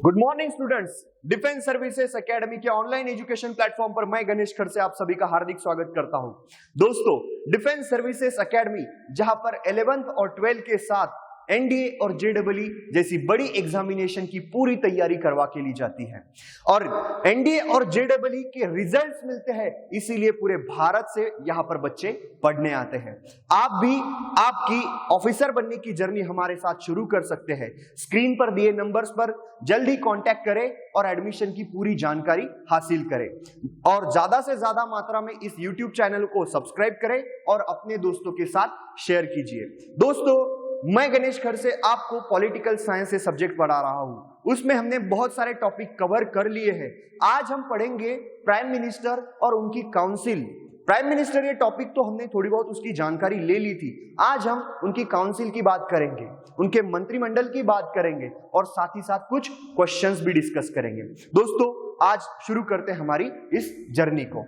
Good morning students. Defence services academy के online education platform पर मैं गणेश खड़से आप सभी का हार्दिक स्वागत करता हूं। दोस्तों, डिफेंस सर्विसेज एकेडमी जहां पर 11th और 12th के साथ एनडीए और जेडब्ल्यू जैसी बड़ी एग्जामिनेशन की पूरी तैयारी करवा के ली जाती है और एनडीए और जेडब्ल्यू के रिजल्ट्स मिलते हैं, इसीलिए पूरे भारत से यहां पर बच्चे पढ़ने आते हैं। आप भी आपकी ऑफिसर बनने की जर्नी हमारे साथ शुरू कर सकते हैं। स्क्रीन पर दिए नंबर्स पर जल्दी कांटेक्ट करें और एडमिशन की पूरी जानकारी हासिल करें और ज्यादा से ज्यादा मात्रा में इस यूट्यूब चैनल को सब्सक्राइब करें और अपने दोस्तों के साथ शेयर कीजिए। दोस्तों, मैं गणेश खड़से आपको पॉलिटिकल साइंस से सब्जेक्ट पढ़ा रहा हूं। उसमें हमने बहुत सारे टॉपिक कवर कर लिए हैं। आज हम पढ़ेंगे प्राइम मिनिस्टर और उनकी काउंसिल। प्राइम मिनिस्टर ये टॉपिक तो हमने थोड़ी बहुत उसकी जानकारी ले ली थी। आज हम उनकी काउंसिल की बात करेंगे, उनके मंत्रिमंडल की बात करेंगे और साथ ही साथ कुछ क्वेश्चंस भी डिस्कस करेंगे। दोस्तों, आज शुरू करते हैं हमारी इस जर्नी को।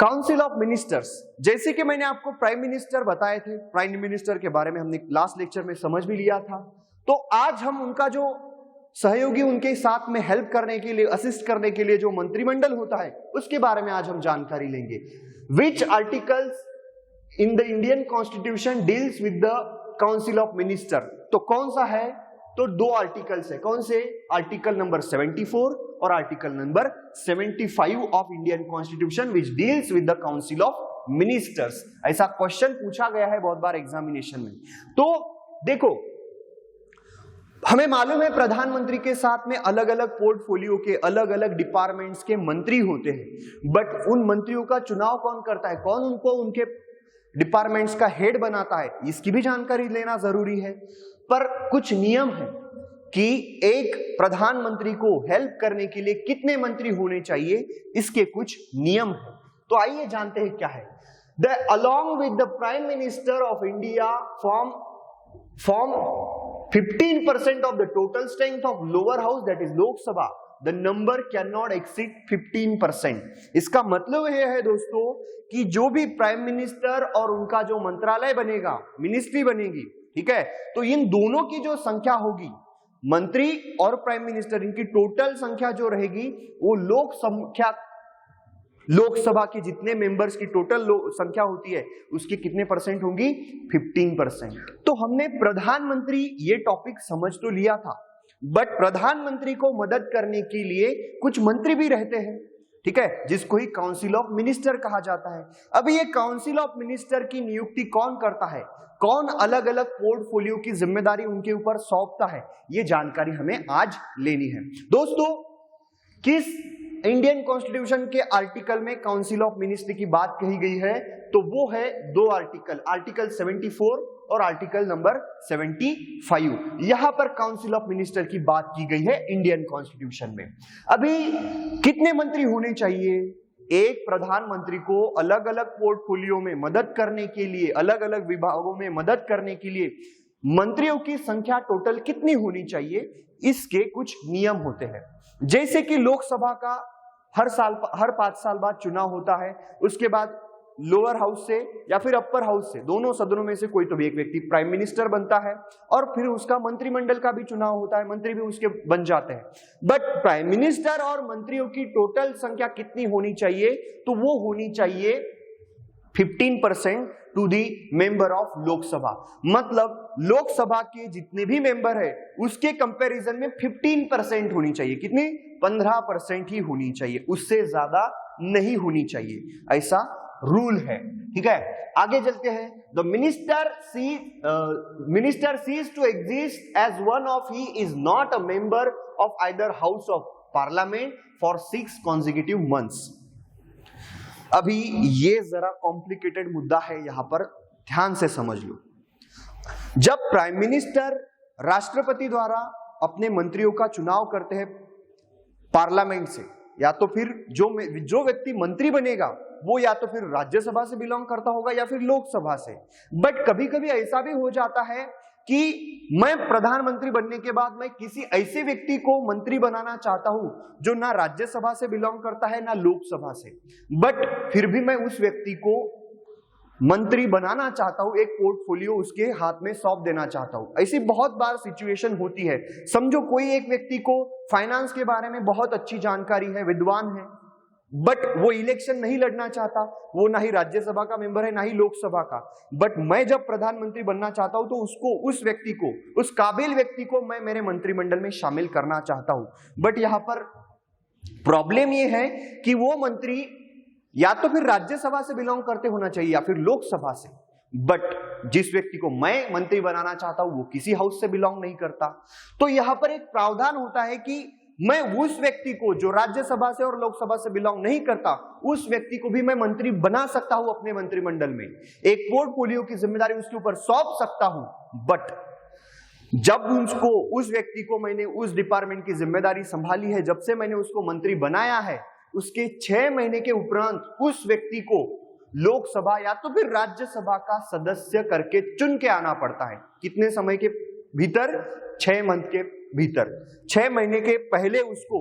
काउंसिल ऑफ मिनिस्टर्स, जैसे कि मैंने आपको प्राइम मिनिस्टर बताए थे, प्राइम मिनिस्टर के बारे में हमने लास्ट लेक्चर में समझ भी लिया था, तो आज हम उनका जो सहयोगी उनके साथ में हेल्प करने के लिए, असिस्ट करने के लिए जो मंत्रिमंडल होता है, उसके बारे में आज हम जानकारी लेंगे। Which articles in the Indian constitution deals with the council of minister, तो कौन सा है? तो दो आर्टिकल्स है। कौन से? आर्टिकल नंबर 74 और article number 75 of Indian constitution which deals with the council of ministers. ऐसा क्वेश्चन पूछा गया है बहुत बार एग्जामिनेशन में। तो देखो, हमें मालूम है प्रधानमंत्री के साथ में अलग अलग पोर्टफोलियो के अलग अलग डिपार्टमेंट्स के मंत्री होते हैं, बट उन मंत्रियों का चुनाव कौन करता है, कौन उनको उनके डिपार्टमेंट्स का हेड बनाता है, इसकी भी जानकारी लेना जरूरी है। पर कुछ नियम है कि एक प्रधानमंत्री को हेल्प करने के लिए कितने मंत्री होने चाहिए, इसके कुछ नियम है। तो आइए जानते हैं क्या है। The along with the prime minister of India form 15% of the total strength of lower house, that is Lok Sabha. The number cannot exceed 15%. इसका मतलब यह है दोस्तों कि जो भी प्राइम मिनिस्टर और उनका जो मंत्रालय बनेगा, मिनिस्ट्री बनेगी, ठीक है, तो इन दोनों की जो संख्या होगी, मंत्री और प्राइम मिनिस्टर, इनकी टोटल संख्या जो रहेगी वो लोकसभा के जितने मेंबर्स की टोटल संख्या होती है उसकी कितने परसेंट होंगी? 15%। तो हमने प्रधानमंत्री ये टॉपिक समझ तो लिया था, बट प्रधानमंत्री को मदद करने के लिए कुछ मंत्री भी रहते हैं, ठीक है, जिसको ही काउंसिल ऑफ मिनिस्टर कहा जाता है। अब ये काउंसिल ऑफ मिनिस्टर की नियुक्ति कौन करता है, कौन अलग अलग पोर्टफोलियो की जिम्मेदारी उनके ऊपर सौंपता है, ये जानकारी हमें आज लेनी है। दोस्तों, किस इंडियन कॉन्स्टिट्यूशन के आर्टिकल में काउंसिल ऑफ मिनिस्ट्री की बात कही गई है? तो वो है दो आर्टिकल, आर्टिकल 74 और आर्टिकल नंबर 75। यहां पर काउंसिल ऑफ मिनिस्टर की बात की गई है इंडियन कॉन्स्टिट्यूशन में। अभी कितने मंत्री होने चाहिए? एक प्रधानमंत्री को अलग अलग पोर्टफोलियो में मदद करने के लिए, अलग अलग विभागों में मदद करने के लिए मंत्रियों की संख्या टोटल कितनी होनी चाहिए, इसके कुछ नियम होते हैं। जैसे कि लोकसभा का हर 5 साल बाद चुनाव होता है, उसके बाद लोअर हाउस से या फिर अपर हाउस से, दोनों सदनों में से कोई तो भी एक व्यक्ति प्राइम मिनिस्टर बनता है और फिर उसका मंत्रिमंडल का भी चुनाव होता है, मंत्री भी उसके बन जाते हैं। बट प्राइम मिनिस्टर और मंत्रियों की टोटल संख्या कितनी होनी चाहिए? तो वो होनी चाहिए 15% to the member of Lok Sabha. मतलब लोकसभा के जितने भी मेंबर है उसके कंपैरिजन में 15% होनी चाहिए। कितनी? 15% ही होनी चाहिए, उससे ज्यादा नहीं होनी चाहिए, ऐसा रूल है, ठीक है। आगे चलते हैं। The minister cease to exist as one of he is not a member of either house of parliament for 6 consecutive months। अभी ये जरा कॉम्प्लिकेटेड मुद्दा है, यहां पर ध्यान से समझ लो। जब प्राइम मिनिस्टर राष्ट्रपति द्वारा अपने मंत्रियों का चुनाव करते हैं पार्लियामेंट से, या तो फिर जो व्यक्ति मंत्री बनेगा वो या तो फिर राज्यसभा से बिलोंग करता होगा या फिर लोकसभा से। बट कभी कभी ऐसा भी हो जाता है कि मैं प्रधानमंत्री बनने के बाद मैं किसी ऐसे व्यक्ति को मंत्री बनाना चाहता हूं जो ना राज्यसभा से बिलोंग करता है ना लोकसभा से, बट फिर भी मैं उस व्यक्ति को मंत्री बनाना चाहता हूं, एक पोर्टफोलियो उसके हाथ में सौंप देना चाहता हूं। ऐसी बहुत बार सिचुएशन होती है। समझो कोई एक व्यक्ति को फाइनेंस के बारे में बहुत अच्छी जानकारी है, विद्वान है, बट वो इलेक्शन नहीं लड़ना चाहता, वो ना ही राज्यसभा का मेंबर है ना ही लोकसभा का। बट मैं जब प्रधानमंत्री बनना चाहता हूं तो उस व्यक्ति को, उस काबिल व्यक्ति को मैं मेरे मंत्रिमंडल में शामिल करना चाहता हूं। बट यहां पर प्रॉब्लम ये है कि वो मंत्री या तो फिर राज्यसभा से बिलोंग करते होना चाहिए या फिर लोकसभा से। बट जिस व्यक्ति को मैं मंत्री बनाना चाहता हूं वो किसी हाउस से बिलोंग नहीं करता। तो यहां पर एक प्रावधान होता है कि मैं उस व्यक्ति को जो राज्यसभा से और लोकसभा से बिलोंग नहीं करता, उस व्यक्ति को भी मैं मंत्री बना सकता हूं अपने मंत्रिमंडल में, एक पोर्टफोलियो की जिम्मेदारी उसके ऊपर सौंप सकता हूं। बट जब उस व्यक्ति को मैंने उस डिपार्टमेंट की जिम्मेदारी संभाली है, जब से मैंने उसको मंत्री बनाया है, उसके 6 महीने के उपरांत उस व्यक्ति को लोकसभा या तो फिर राज्यसभा का सदस्य करके चुन के आना पड़ता है। कितने समय के भीतर? 6 मंथ के भीतर। 6 महीने के पहले उसको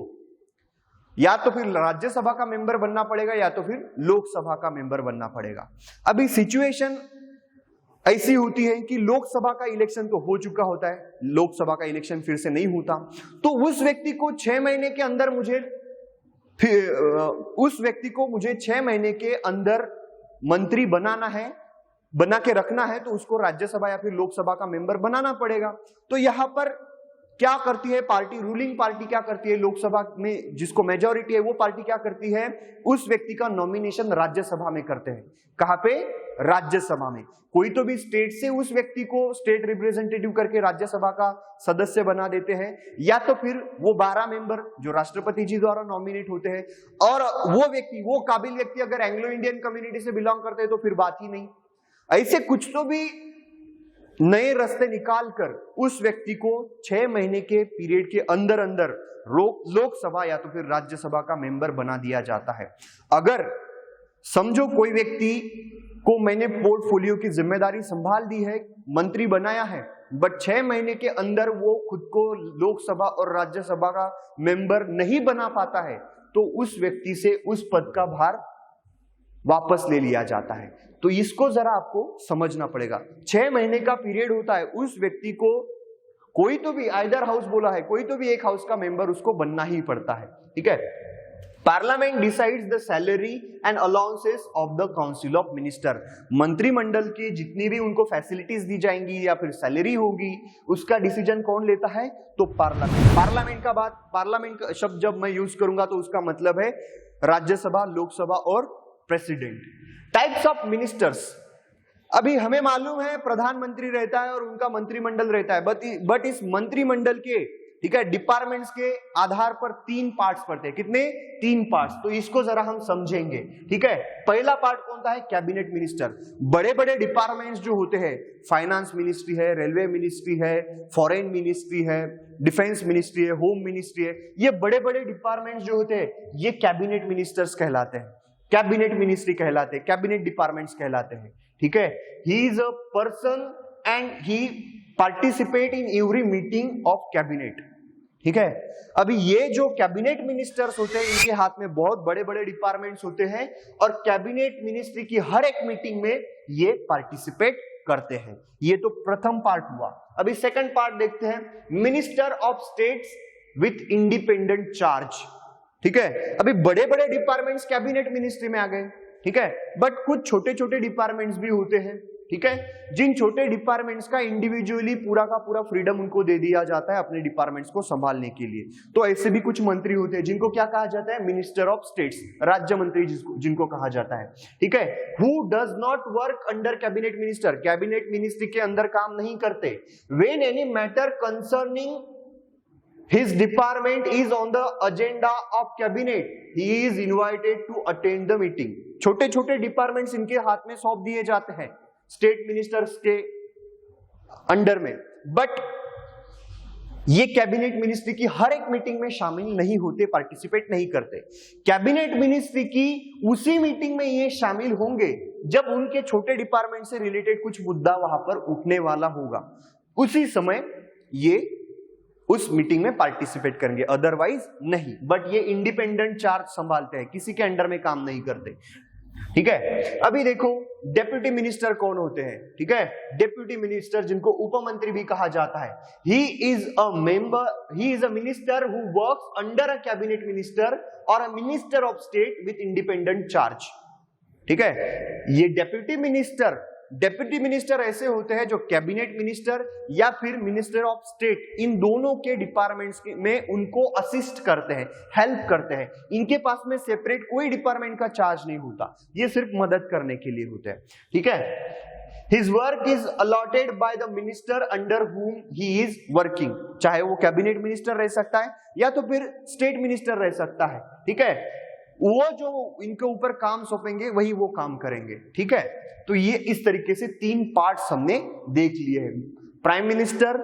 या तो फिर राज्यसभा का मेंबर बनना पड़ेगा या तो फिर लोकसभा का मेंबर बनना पड़ेगा। अभी सिचुएशन ऐसी होती है कि लोकसभा का इलेक्शन तो हो चुका होता है, लोकसभा का इलेक्शन फिर से नहीं होता, तो उस व्यक्ति को 6 महीने के अंदर मुझे 6 महीने के अंदर मंत्री बनाना है, बना के रखना है, तो उसको राज्यसभा या फिर लोकसभा का मेंबर बनाना पड़ेगा। तो यहां पर क्या करती है पार्टी, रूलिंग पार्टी क्या करती है, लोकसभा में जिसको मेजॉरिटी है वो पार्टी क्या करती है, उस व्यक्ति का नॉमिनेशन राज्यसभा में करते हैं। कहां पे? राज्यसभा में। कोई तो भी स्टेट से उस व्यक्ति को स्टेट रिप्रेजेंटेटिव करके राज्यसभा का सदस्य बना देते हैं, या तो फिर वो 12 मेंबर जो राष्ट्रपति जी द्वारा नॉमिनेट होते हैं, और वो व्यक्ति, वो काबिल व्यक्ति अगर एंग्लो इंडियन कम्युनिटी से बिलोंग करते हैं तो फिर बात ही नहीं। ऐसे कुछ तो भी नए रास्ते निकाल कर उस व्यक्ति को 6 महीने के पीरियड के अंदर अंदर लोकसभा या तो फिर राज्यसभा का मेंबर बना दिया जाता है। अगर समझो कोई व्यक्ति को मैंने पोर्टफोलियो की जिम्मेदारी संभाल दी है, मंत्री बनाया है, बट 6 महीने के अंदर वो खुद को लोकसभा और राज्यसभा का मेंबर नहीं बना पाता है, तो उस व्यक्ति से उस पद का भार वापस ले लिया जाता है। तो इसको जरा आपको समझना पड़ेगा। 6 महीने का पीरियड होता है, उस व्यक्ति को कोई तो भी, आइदर हाउस बोला है, कोई तो भी एक हाउस का मेंबर उसको बनना ही पड़ता है। ठीक है। Parliament decides the salary and allowances of the council of minister. मंत्रिमंडल की जितनी भी उनको फैसिलिटीज दी जाएंगी या फिर सैलरी होगी, उसका डिसीजन कौन लेता है? तो पार्लियामेंट। पार्लियामेंट का शब्द जब मैं यूज करूंगा तो उसका मतलब है राज्यसभा, लोकसभा और प्रेसिडेंट। टाइप्स ऑफ मिनिस्टर्स, अभी हमें मालूम है प्रधानमंत्री रहता है और उनका मंत्रिमंडल रहता है, बट इस मंत्रिमंडल के, ठीक है, डिपार्टमेंट्स के आधार पर 3 पार्ट्स पड़ते हैं। कितने? 3 पार्ट्स। तो इसको जरा हम समझेंगे। ठीक है। पहला पार्ट कौन सा है? Cabinet minister. बड़े बड़े डिपार्टमेंट्स जो होते हैं, फाइनेंस मिनिस्ट्री है, रेलवे मिनिस्ट्री है, फॉरेन मिनिस्ट्री है, डिफेंस मिनिस्ट्री है, होम मिनिस्ट्री है, ये बड़े बड़े डिपार्टमेंट्स जो होते हैं ये कैबिनेट मिनिस्टर्स कहलाते हैं, कैबिनेट मिनिस्ट्री कहलाते हैं, कैबिनेट डिपार्टमेंट्स कहलाते हैं। ठीक है। He is a person and he participate in every meeting of cabinet. ठीक है। अभी ये जो कैबिनेट मिनिस्टर्स होते हैं, इनके हाथ में बहुत बड़े बड़े डिपार्टमेंट्स होते हैं और कैबिनेट मिनिस्ट्री की हर एक मीटिंग में ये पार्टिसिपेट करते हैं। ये तो प्रथम पार्ट हुआ। अभी सेकंड पार्ट देखते हैं, minister of states with independent charge. ठीक है। अभी बड़े बड़े डिपार्टमेंट्स कैबिनेट मिनिस्ट्री में आ गए। ठीक है। बट कुछ छोटे छोटे डिपार्टमेंट्स भी होते हैं। ठीक है। जिन छोटे डिपार्टमेंट्स का इंडिविजुअली पूरा का पूरा फ्रीडम उनको दे दिया जाता है अपने डिपार्टमेंट्स को संभालने के लिए। तो ऐसे भी कुछ मंत्री होते हैं जिनको क्या कहा जाता है? मिनिस्टर ऑफ स्टेट्स, राज्य मंत्री जिनको कहा जाता है। ठीक है। Who does not work under cabinet minister, cabinet ministry के अंदर काम नहीं करते। When any matter concerning his department is on the agenda of cabinet, he is invited to attend the meeting। छोटे छोटे डिपार्टमेंट्स इनके हाथ में सौंप दिए जाते हैं स्टेट मिनिस्टर्स के अंडर में, बट ये कैबिनेट मिनिस्ट्री की हर एक मीटिंग में शामिल नहीं होते, पार्टिसिपेट नहीं करते। कैबिनेट मिनिस्ट्री की उसी मीटिंग में ये शामिल होंगे जब उनके छोटे डिपार्टमेंट से रिलेटेड कुछ मुद्दा वहां पर उठने वाला होगा, उसी समय ये उस मीटिंग में पार्टिसिपेट करेंगे, अदरवाइज नहीं। बट ये इंडिपेंडेंट चार्ज संभालते हैं, किसी के अंडर में काम नहीं करते। ठीक है। अभी देखो डेप्यूटी मिनिस्टर कौन होते हैं, ठीक है। डेप्यूटी मिनिस्टर जिनको उपमंत्री भी कहा जाता है, he is a minister who works under a cabinet minister और a minister of state with independent charge, ठीक है। ये डेप्यूटी मिनिस्टर ऐसे होते हैं जो कैबिनेट मिनिस्टर या फिर मिनिस्टर ऑफ स्टेट, इन दोनों के डिपार्टमेंट्स में उनको असिस्ट करते हैं, हेल्प करते हैं। इनके पास में सेपरेट कोई डिपार्टमेंट का चार्ज नहीं होता, ये सिर्फ मदद करने के लिए होते हैं, ठीक है। His work is allotted by the minister under whom he is working, चाहे वो कैबिनेट मिनिस्टर रह सकता है या तो फिर स्टेट मिनिस्टर रह सकता है, ठीक है। वो जो इनके ऊपर काम सौंपेंगे वही वो काम करेंगे, ठीक है। तो ये इस तरीके से 3 पार्ट्स हमने देख लिए हैं। प्राइम मिनिस्टर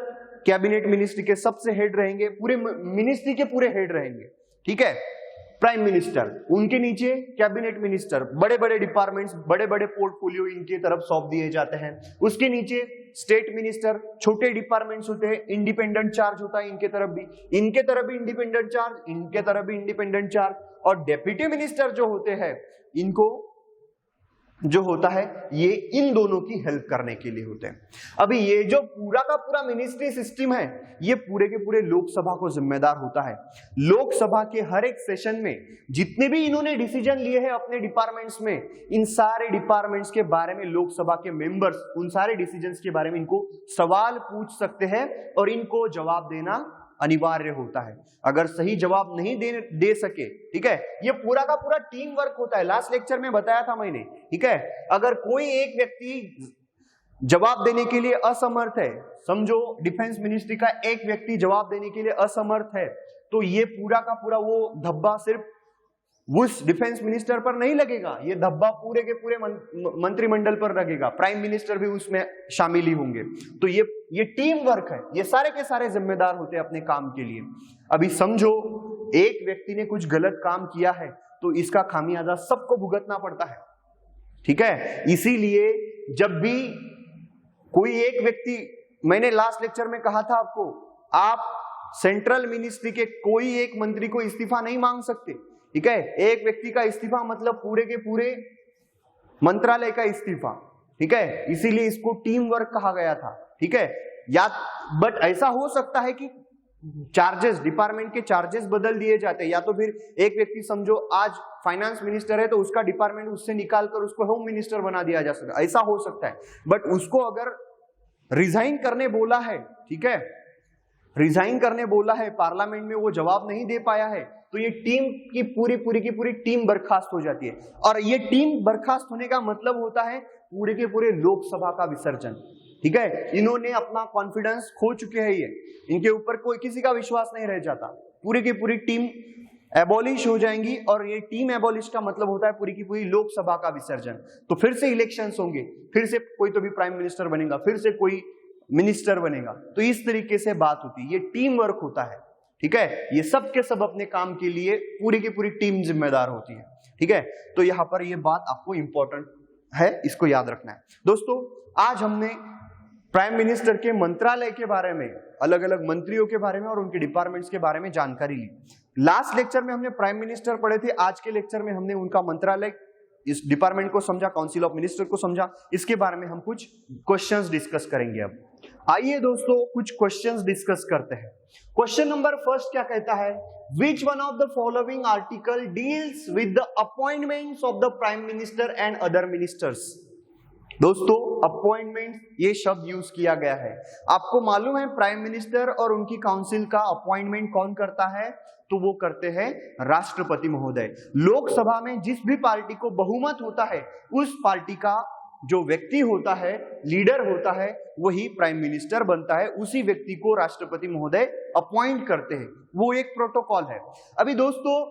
कैबिनेट मिनिस्ट्री के सबसे हेड रहेंगे, पूरे मिनिस्ट्री के पूरे हेड रहेंगे, ठीक है। प्राइम मिनिस्टर, उनके नीचे कैबिनेट मिनिस्टर, बड़े बड़े डिपार्टमेंट्स, बड़े बड़े पोर्टफोलियो इनके तरफ सौंप दिए जाते हैं। उसके नीचे स्टेट मिनिस्टर, छोटे डिपार्टमेंट्स होते हैं, इंडिपेंडेंट चार्ज होता है इनके तरफ भी, इनके तरफ भी इंडिपेंडेंट चार्ज, इनके तरफ भी इंडिपेंडेंट चार्ज। और डेप्यूटी मिनिस्टर जो होते हैं, इनको जो होता है ये इन दोनों की हेल्प करने के लिए होते हैं। अभी ये जो पूरा का पूरा मिनिस्ट्री सिस्टम है, ये पूरे के पूरे लोकसभा को जिम्मेदार होता है। लोकसभा के हर एक सेशन में जितने भी इन्होंने डिसीजन लिए हैं अपने डिपार्टमेंट्स में, इन सारे डिपार्टमेंट्स के बारे में लोकसभा के मेंबर्स उन सारे डिसीजंस के बारे में इनको सवाल पूछ सकते हैं और इनको जवाब देना अनिवार्य होता है। अगर सही जवाब नहीं दे सके, ठीक है, ये पूरा का पूरा टीम वर्क होता है। लास्ट लेक्चर में बताया था मैंने, ठीक है। अगर कोई एक व्यक्ति जवाब देने के लिए असमर्थ है, समझो डिफेंस मिनिस्ट्री का एक व्यक्ति जवाब देने के लिए असमर्थ है, तो ये पूरा का पूरा वो धब्बा सिर्फ उस डिफेंस मिनिस्टर पर नहीं लगेगा, ये धब्बा पूरे के पूरे मंत्रिमंडल पर लगेगा, प्राइम मिनिस्टर भी उसमें शामिल ही होंगे। तो ये टीम वर्क है, ये सारे के सारे जिम्मेदार होते हैं अपने काम के लिए। अभी समझो एक व्यक्ति ने कुछ गलत काम किया है तो इसका खामियाजा सबको भुगतना पड़ता है, ठीक है। इसीलिए जब भी कोई एक व्यक्ति, मैंने लास्ट लेक्चर में कहा था आपको, आप सेंट्रल मिनिस्ट्री के कोई एक मंत्री को इस्तीफा नहीं मांग सकते, ठीक है। एक व्यक्ति का इस्तीफा मतलब पूरे के पूरे मंत्रालय का इस्तीफा, ठीक है। इसीलिए इसको टीम वर्क कहा गया था, ठीक है। या बट ऐसा हो सकता है कि चार्जेस, डिपार्टमेंट के चार्जेस बदल दिए जाते हैं, या तो फिर एक व्यक्ति समझो आज फाइनेंस मिनिस्टर है तो उसका डिपार्टमेंट उससे निकालकर उसको होम मिनिस्टर बना दिया जा सकता है, ऐसा हो सकता है। बट उसको अगर रिजाइन करने बोला है, ठीक है, रिजाइन करने बोला है, पार्लियामेंट में वो जवाब नहीं दे पाया है, तो ये टीम की पूरी टीम बर्खास्त हो जाती है। और ये टीम बर्खास्त होने का मतलब होता है पूरे के पूरे लोकसभा का विसर्जन, ठीक है। इन्होंने अपना कॉन्फिडेंस खो चुके हैं, ये इनके ऊपर कोई किसी का विश्वास नहीं रह जाता, पूरी की पूरी टीम एबॉलिश हो जाएंगी। और ये टीम एबॉलिश का मतलब होता है पूरी की पूरी लोकसभा का विसर्जन। तो फिर से इलेक्शंस होंगे, फिर से कोई तो भी प्राइम मिनिस्टर बनेगा, फिर से कोई मिनिस्टर बनेगा। तो इस तरीके से बात होती है, ये टीम वर्क होता है, ठीक है। ये सब के सब अपने काम के लिए पूरी की पूरी टीम जिम्मेदार होती है, ठीक है। तो यहां पर ये बात आपको इंपॉर्टेंट है, इसको याद रखना है। दोस्तों आज हमने प्राइम मिनिस्टर के मंत्रालय के बारे में, अलग अलग मंत्रियों के बारे में और उनके डिपार्टमेंट्स के बारे में जानकारी ली। लास्ट लेक्चर में हमने प्राइम मिनिस्टर पढ़े थे, आज के लेक्चर में हमने उनका मंत्रालय, इस डिपार्टमेंट को समझा, काउंसिल ऑफ मिनिस्टर को समझा। इसके बारे में हम कुछ क्वेश्चंस डिस्कस करेंगे। अब आइए दोस्तों कुछ क्वेश्चंस डिस्कस करते हैं। क्वेश्चन नंबर फर्स्ट क्या कहता है, which one of the following article deals with the appointments of the prime minister and other ministers. दोस्तों अपॉइंटमेंट ये शब्द यूज किया गया है। आपको मालूम है प्राइम मिनिस्टर और उनकी काउंसिल का अपॉइंटमेंट कौन करता है, तो वो करते हैं राष्ट्रपति महोदय। लोकसभा में जिस भी पार्टी को बहुमत होता है उस पार्टी का जो व्यक्ति होता है, लीडर होता है, वही प्राइम मिनिस्टर बनता है। उसी व्यक्ति को राष्ट्रपति महोदय अपॉइंट करते हैं, वो एक प्रोटोकॉल है। अभी दोस्तों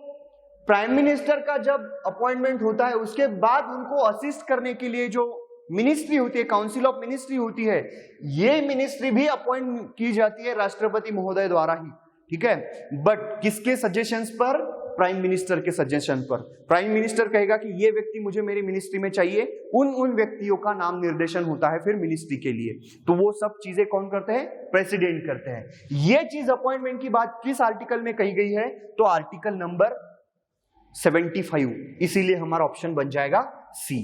प्राइम मिनिस्टर का जब अपॉइंटमेंट होता है उसके बाद उनको असिस्ट करने के लिए जो मिनिस्ट्री होती है, काउंसिल ऑफ मिनिस्ट्री होती है, ये मिनिस्ट्री भी अपॉइंट की जाती है राष्ट्रपति महोदय द्वारा ही, ठीक है। बट किसके सजेशंस पर, प्राइम मिनिस्टर के सजेशन पर। प्राइम मिनिस्टर कहेगा कि ये व्यक्ति मुझे मेरी मिनिस्ट्री में चाहिए, उन व्यक्तियों का नाम निर्देशन होता है फिर मिनिस्ट्री के लिए। तो वो सब चीजें कौन करते हैं, प्रेसिडेंट करते हैं। ये चीज अपॉइंटमेंट की बात किस आर्टिकल में कही गई है, तो आर्टिकल नंबर 75, इसीलिए हमारा ऑप्शन बन जाएगा सी।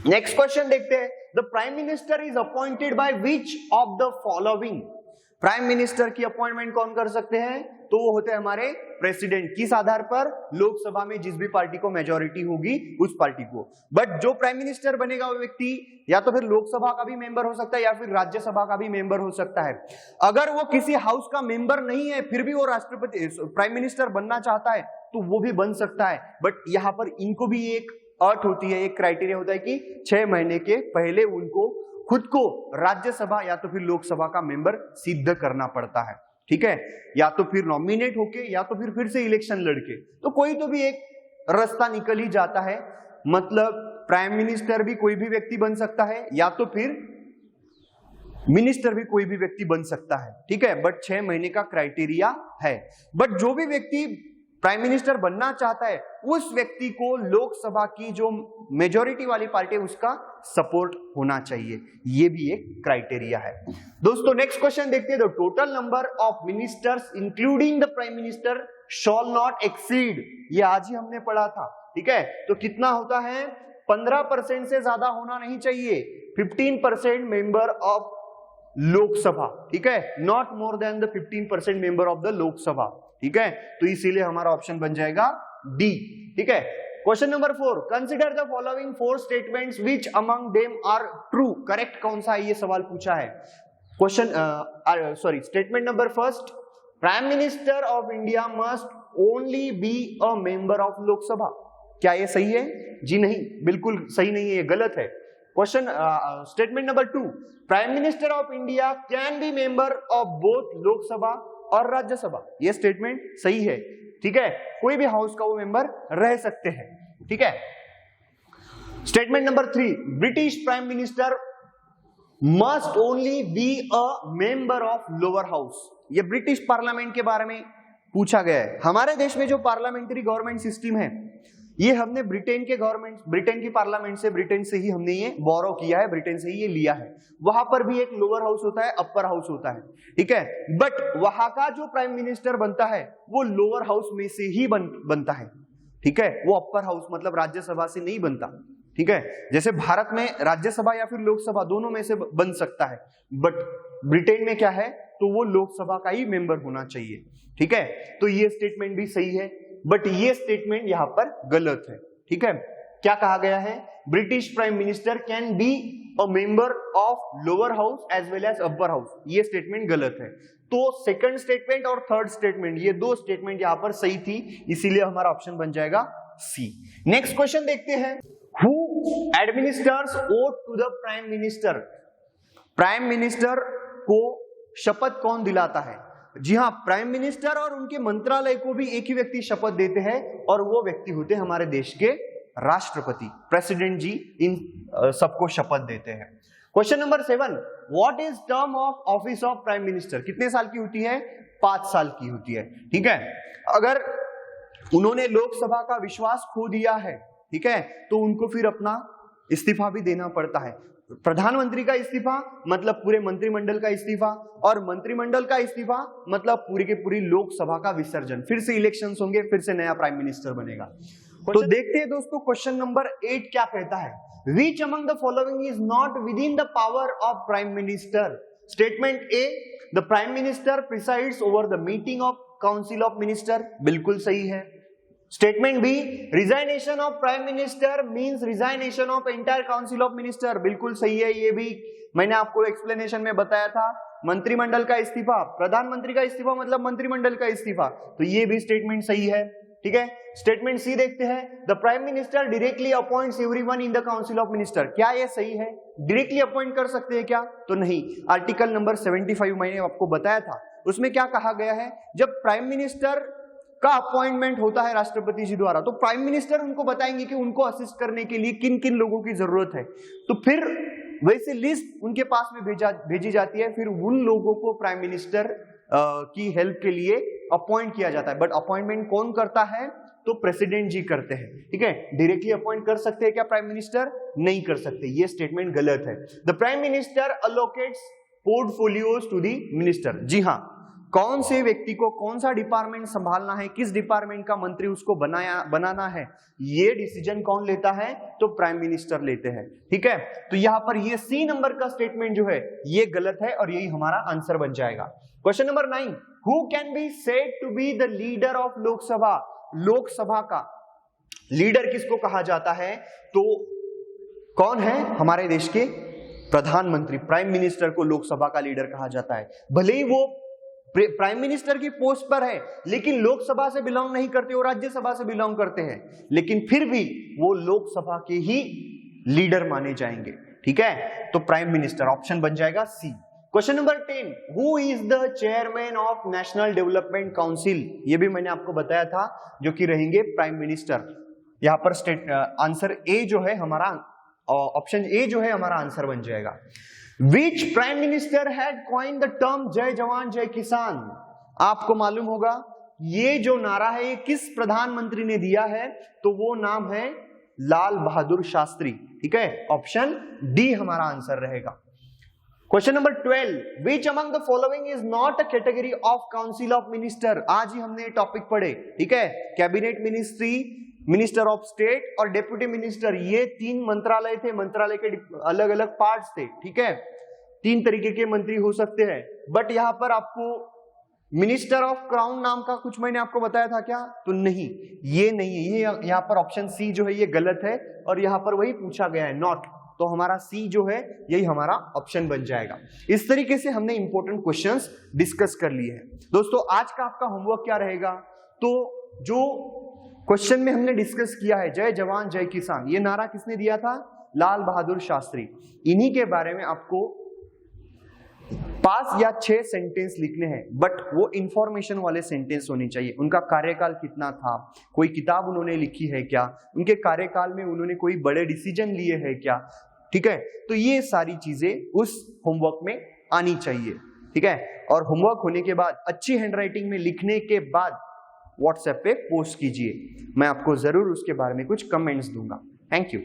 नेक्स्ट क्वेश्चन देखते हैं, the prime minister is appointed by which of the following. Prime minister की अपॉइंटमेंट कौन कर सकते हैं? तो वो होते हैं हमारे प्रेसिडेंट। किस आधार पर? लोकसभा में जिस भी पार्टी को मेजॉरिटी होगी उस पार्टी को। बट जो प्राइम मिनिस्टर बनेगा वो व्यक्ति या तो फिर लोकसभा का भी मेंबर हो सकता है या फिर राज्यसभा का भी मेंबर हो सकता है। अगर वो किसी हाउस का मेंबर नहीं है फिर भी वो राष्ट्रपति प्राइम मिनिस्टर बनना चाहता है तो वो भी बन सकता है। बट यहां पर इनको भी एक अर्थ होती है, एक क्राइटेरिया होता है कि 6 महीने के पहले उनको खुद को राज्यसभा या तो फिर लोकसभा का मेंबर सिद्ध करना पड़ता है। ठीक है, या तो फिर नॉमिनेट होके या तो फिर से इलेक्शन लड़के, तो कोई तो भी एक रास्ता निकल ही जाता है। मतलब प्राइम मिनिस्टर भी कोई भी व्यक्ति बन सकता है या तो फिर मिनिस्टर भी कोई भी व्यक्ति बन सकता है। ठीक है, बट 6 महीने का क्राइटेरिया है। बट जो भी व्यक्ति प्राइम मिनिस्टर बनना चाहता है उस व्यक्ति को लोकसभा की जो मेजॉरिटी वाली पार्टी है उसका सपोर्ट होना चाहिए, ये भी एक क्राइटेरिया है। दोस्तों नेक्स्ट क्वेश्चन देखते हैं, the total number of ministers including the prime minister shawl not exceed. ये आज ही हमने पढ़ा था। ठीक है, तो कितना होता है? 15% से ज्यादा होना नहीं चाहिए, 15% मेंबर ऑफ लोकसभा। ठीक है, not more than the 15% member of the Lok Sabha. ठीक है, तो इसीलिए हमारा ऑप्शन बन जाएगा डी। ठीक है, question number 4, consider the following 4 statements which among them are true. Correct कौन सा है ये सवाल पूछा है। Question statement number 1, prime minister of India must only be a member of Lok Sabha. क्या ये सही है? जी नहीं, बिल्कुल सही नहीं है, ये गलत है। Question statement number 2, prime minister of India can be member of both Lok Sabha और राज्यसभा। ये स्टेटमेंट सही है। ठीक है, कोई भी हाउस का वो मेंबर रह सकते हैं। ठीक है, statement number 3, British prime minister must only be a member of lower house. ये ब्रिटिश पार्लियामेंट के बारे में पूछा गया है। हमारे देश में जो पार्लियामेंट्री गवर्नमेंट सिस्टम है ये हमने ब्रिटेन की पार्लियामेंट से, ब्रिटेन से ही हमने ये बोरो किया है, ब्रिटेन से ही ये लिया है। वहां पर भी एक लोअर हाउस होता है, अपर हाउस होता है। ठीक है, बट वहां का जो प्राइम मिनिस्टर बनता है वो लोअर हाउस में से ही बनता है। ठीक है, वो अपर हाउस मतलब राज्यसभा से नहीं बनता। ठीक है, जैसे भारत में राज्यसभा या फिर लोकसभा दोनों में से बन सकता है, बट ब्रिटेन में क्या है तो वो लोकसभा का ही मेंबर होना चाहिए। ठीक है, तो ये स्टेटमेंट भी सही है, बट ये स्टेटमेंट यहां पर गलत है। ठीक है, क्या कहा गया है? British prime minister can be a member of lower house as well as upper house. ये स्टेटमेंट गलत है। तो सेकंड स्टेटमेंट और थर्ड स्टेटमेंट, ये 2 स्टेटमेंट यहां पर सही थी, इसीलिए हमारा ऑप्शन बन जाएगा सी। नेक्स्ट क्वेश्चन देखते हैं, who administers oath to the prime minister. Prime minister को शपथ कौन दिलाता है? जी हाँ, प्राइम मिनिस्टर और उनके मंत्रालय को भी एक ही व्यक्ति शपथ देते हैं और वो व्यक्ति होते हैं हमारे देश के राष्ट्रपति। प्रेसिडेंट जी इन सबको शपथ देते हैं। Question number 7, what is term of office of prime minister. कितने साल की होती है? 5 साल की होती है। ठीक है, अगर उन्होंने लोकसभा का विश्वास खो दिया है, ठीक है, तो उनको फिर अपना इस्तीफा भी देना पड़ता है। प्रधानमंत्री का इस्तीफा मतलब पूरे मंत्रिमंडल का इस्तीफा, और मंत्रिमंडल का इस्तीफा मतलब पूरी की पूरी लोकसभा का विसर्जन। फिर से इलेक्शंस होंगे, फिर से नया प्राइम मिनिस्टर बनेगा। तो देखते हैं दोस्तों क्वेश्चन नंबर 8 क्या कहता है। Which among the following is not within the power of prime minister? Statement A, the prime minister presides over the meeting of council of minister। बिल्कुल सही है। Statement B, resignation of prime minister means resignation of entire council of minister. बिल्कुल सही है, ये भी मैंने आपको एक्सप्लेनेशन में बताया था। मंत्रिमंडल का इस्तीफा, प्रधानमंत्री का इस्तीफा मतलब मंत्रिमंडल का इस्तीफा, तो ये भी स्टेटमेंट सही है। ठीक है, स्टेटमेंट सी देखते हैं, the prime minister directly appoints everyone in the council of minister. क्या ये सही है? डायरेक्टली अपॉइंट कर सकते हैं क्या? तो नहीं। आर्टिकल नंबर 75 मैंने आपको बताया था, उसमें क्या कहा गया है, जब प्राइम मिनिस्टर का अपॉइंटमेंट होता है राष्ट्रपति जी द्वारा, तो प्राइम मिनिस्टर उनको बताएंगे कि उनको असिस्ट करने के लिए किन किन लोगों की जरूरत है, तो फिर वैसे लिस्ट उनके पास में भेजी जाती है, फिर उन लोगों को प्राइम मिनिस्टर की हेल्प के लिए अपॉइंट किया जाता है। बट अपॉइंटमेंट कौन करता है? तो प्रेसिडेंट जी करते हैं। ठीक है, डायरेक्टली अपॉइंट कर सकते हैं क्या प्राइम मिनिस्टर? नहीं कर सकते, ये स्टेटमेंट गलत है। The prime minister allocates portfolios to the minister. जी हाँ, कौन से व्यक्ति को कौन सा डिपार्टमेंट संभालना है, किस डिपार्टमेंट का मंत्री उसको बनाना है, ये डिसीजन कौन लेता है? तो प्राइम मिनिस्टर लेते हैं। ठीक है, तो यहां पर ये सी नंबर का स्टेटमेंट जो है ये गलत है और यही हमारा आंसर बन जाएगा। Question number 9, who can be said to be the leader of Lok Sabha? Lok Sabha का लीडर किसको कहा जाता है? तो कौन है? हमारे देश के प्रधानमंत्री, प्राइम मिनिस्टर को लोकसभा का लीडर कहा जाता है। भले ही वो प्राइम मिनिस्टर की पोस्ट पर है लेकिन लोकसभा से बिलोंग नहीं करते, वो राज्यसभा से बिलोंग करते हैं, लेकिन फिर भी वो लोकसभा के ही लीडर माने जाएंगे। ठीक है, तो प्राइम मिनिस्टर ऑप्शन बन जाएगा C. Question number 10, who is the chairman of national development council? ये भी मैंने आपको बताया था, जो कि रहेंगे प्राइम मिनिस्टर। यहां पर आंसर ए जो है हमारा, ऑप्शन ए जो है हमारा आंसर बन जाएगा। Which prime minister had coined the term जय जवान जय किसान? आपको मालूम होगा ये जो नारा है ये किस प्रधानमंत्री ने दिया है? तो वो नाम है लाल बहादुर शास्त्री। ठीक है, ऑप्शन डी हमारा आंसर रहेगा। Question number 12, which among the following is not a category of council of minister? आज ही हमने टॉपिक पढ़े। ठीक है, cabinet ministry, minister of state और डेप्यूटी मिनिस्टर, ये 3 मंत्रालय थे, मंत्रालय के अलग अलग पार्ट्स थे। ठीक है, 3 तरीके के मंत्री हो सकते हैं, बट यहां पर आपको मिनिस्टर ऑफ क्राउन नाम का कुछ मैंने आपको बताया था क्या? तो नहीं, ये नहीं है, ये यहां पर ऑप्शन सी जो है ये गलत है और यहां पर वही पूछा गया है, नॉट। तो हमारा सी जो है यही हमारा ऑप्शन बन जाएगा। इस तरीके से हमने इंपॉर्टेंट क्वेश्चंस डिस्कस कर लिए हैं। दोस्तों आज का आपका होमवर्क क्या रहेगा? तो जो क्वेश्चन में हमने डिस्कस किया है जय जवान जय किसान, ये नारा किसने दिया था? लाल बहादुर शास्त्री। इन्हीं के बारे में आपको 5 या 6 सेंटेंस लिखने हैं, बट वो इंफॉर्मेशन वाले सेंटेंस होने चाहिए। उनका कार्यकाल कितना था, कोई किताब उन्होंने लिखी है क्या, उनके कार्यकाल में उन्होंने कोई बड़े डिसीजन लिए हैं क्या। ठीक है, तो ये सारी चीजें उस होमवर्क में आनी चाहिए। ठीक है, और होमवर्क होने के बाद अच्छी हैंडराइटिंग में लिखने के बाद व्हाट्सएप पे पोस्ट कीजिए, मैं आपको जरूर उसके बारे में कुछ कमेंट्स दूंगा। Thank you.